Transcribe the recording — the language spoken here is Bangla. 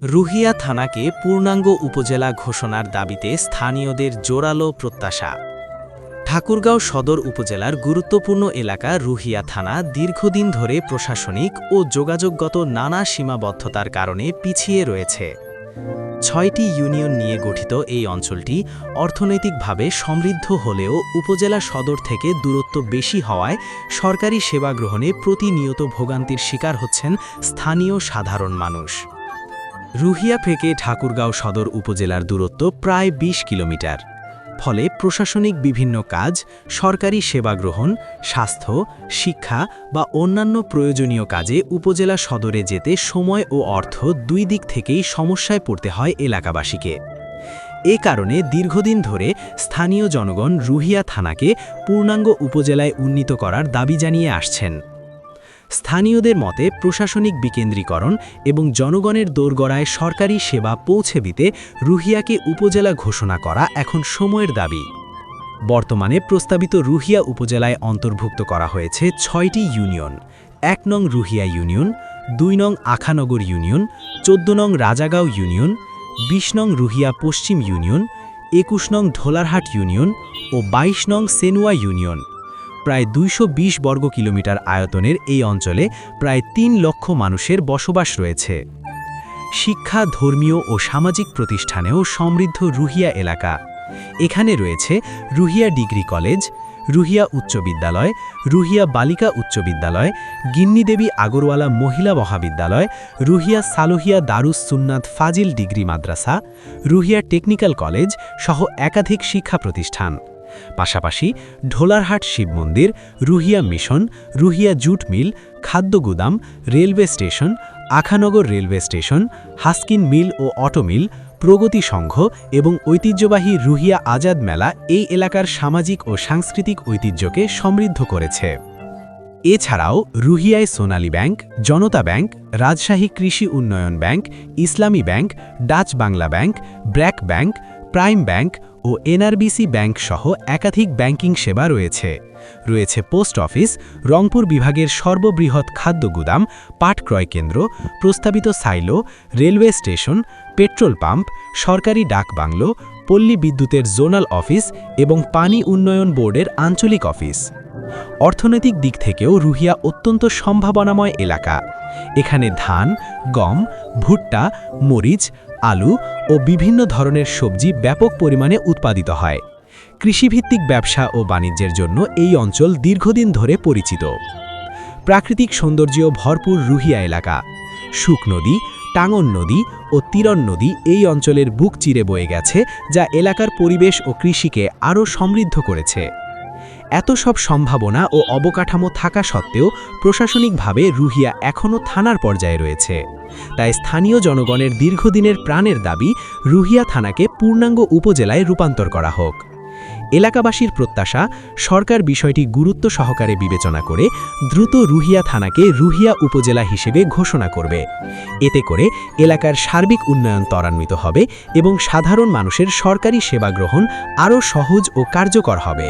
রুহিয়া থানাকে পূর্ণাঙ্গ উপজেলা ঘোষণার দাবিতে স্থানীয়দের জোরালো প্রত্যাশা। ঠাকুরগাঁও সদর উপজেলার গুরুত্বপূর্ণ এলাকা রুহিয়া থানা দীর্ঘদিন ধরে প্রশাসনিক ও যোগাযোগগত নানা সীমাবদ্ধতার কারণে পিছিয়ে রয়েছে। ৬টি ইউনিয়ন নিয়ে গঠিত এই অঞ্চলটি অর্থনৈতিকভাবে সমৃদ্ধ হলেও উপজেলা সদর থেকে দূরত্ব বেশি হওয়ায় সরকারি সেবা গ্রহণে প্রতিনিয়ত ভোগান্তির শিকার হচ্ছেন স্থানীয় সাধারণ মানুষ। রুহিয়া থেকে ঠাকুরগাঁও সদর উপজেলার দূরত্ব প্রায় ২০ কিলোমিটার। ফলে প্রশাসনিক বিভিন্ন কাজ, সরকারি সেবা গ্রহণ, স্বাস্থ্য, শিক্ষা বা অন্যান্য প্রয়োজনীয় কাজে উপজেলা সদরে যেতে সময় ও অর্থ দুই দিক থেকেই সমস্যায় পড়তে হয় এলাকাবাসীকে। এ কারণে দীর্ঘদিন ধরে স্থানীয় জনগণ রুহিয়া থানাকে পূর্ণাঙ্গ উপজেলায় উন্নীত করার দাবি জানিয়ে আসছেন। স্থানীয়দের মতে প্রশাসনিক বিকেন্দ্রীকরণ এবং জনগণের দোরগোড়ায় সরকারি সেবা পৌঁছে দিতে রুহিয়াকে উপজেলা ঘোষণা করা এখন সময়ের দাবি। বর্তমানে প্রস্তাবিত রুহিয়া উপজেলায় অন্তর্ভুক্ত করা হয়েছে ৬টি ইউনিয়ন: ১ নং রুহিয়া ইউনিয়ন, ২ নং আখানগর ইউনিয়ন, ১৪ নং রাজাগাঁও ইউনিয়ন, ২০ নং রুহিয়া পশ্চিম ইউনিয়ন, ২১ নং ঢোলারহাট ইউনিয়ন ও ২২ নং সেনুয়া ইউনিয়ন। প্রায় ২২০ বর্গ কিলোমিটার আয়তনের এই অঞ্চলে প্রায় ৩ লক্ষ মানুষের বসবাস রয়েছে। শিক্ষা, ধর্মীয় ও সামাজিক প্রতিষ্ঠানেও সমৃদ্ধ রুহিয়া এলাকা। এখানে রয়েছে রুহিয়া ডিগ্রি কলেজ, রুহিয়া উচ্চ বিদ্যালয়, রুহিয়া বালিকা উচ্চ বিদ্যালয়, গিন্নিদেবী আগরওয়ালা মহিলা মহাবিদ্যালয়, Ruhia Salohia Darus Sunnat Fazil degree Madrasa, Ruhia technical college সহ একাধিক শিক্ষা প্রতিষ্ঠান। পাশাপাশি Dholarhat Shiv Mandir, Ruhia mission, Ruhia jute mill, খাদ্য গুদাম, railway station, Akhanagar railway station, husking mill ও অটো মিল, প্রগতি সংঘ এবং ঐতিহ্যবাহী রুহিয়া আজাদ মেলা এই এলাকার সামাজিক ও সাংস্কৃতিক ঐতিহ্যকে সমৃদ্ধ করেছে। এছাড়াও রুহিয়ায় Sonali bank, Janata bank, Rajshahi Krishi Unnayan bank, Islami bank, Dutch Bangla bank, BRAC bank, Prime bank ও এনআরবিসি ব্যাংক সহ একাধিক ব্যাংকিং সেবা রয়েছে। রয়েছে পোস্ট অফিস, রংপুর বিভাগের সর্ববৃহৎ খাদ্য গুদাম, পাট ক্রয় কেন্দ্র, প্রস্তাবিত silo, railway station, petrol pump, সরকারি ডাক বাংলো, পল্লী বিদ্যুতের জোনাল অফিস এবং পানি উন্নয়ন বোর্ডের আঞ্চলিক অফিস। অর্থনৈতিক দিক থেকেও রুহিয়া অত্যন্ত সম্ভাবনাময় এলাকা। এখানে ধান, গম, ভুট্টা, মরিচ, আলু ও বিভিন্ন ধরনের সবজি ব্যাপক পরিমাণে উৎপাদিত হয়। কৃষিভিত্তিক ব্যবসা ও বাণিজ্যের জন্য এই অঞ্চল দীর্ঘদিন ধরে পরিচিত। প্রাকৃতিক সৌন্দর্য ভরপুর রুহিয়া এলাকা। শুক নদী, টাঙ্গন নদী ও তিরণ নদী এই অঞ্চলের বুক চিরে বয়ে গেছে, যা এলাকার পরিবেশ ও কৃষিকে আরও সমৃদ্ধ করেছে। এত সব সম্ভাবনা ও অবকাঠামো থাকা সত্ত্বেও প্রশাসনিকভাবে রুহিয়া এখনও থানার পর্যায়ে রয়েছে। তাই স্থানীয় জনগণের দীর্ঘদিনের প্রাণের দাবি রুহিয়া থানাকে পূর্ণাঙ্গ উপজেলায় রূপান্তর করা হোক। এলাকাবাসীর প্রত্যাশা সরকার বিষয়টি গুরুত্ব সহকারে বিবেচনা করে দ্রুত রুহিয়া থানাকে রুহিয়া উপজেলা হিসেবে ঘোষণা করবে। এতে করে এলাকার সার্বিক উন্নয়ন ত্বরান্বিত হবে এবং সাধারণ মানুষের সরকারি সেবা গ্রহণ আরও সহজ ও কার্যকর হবে।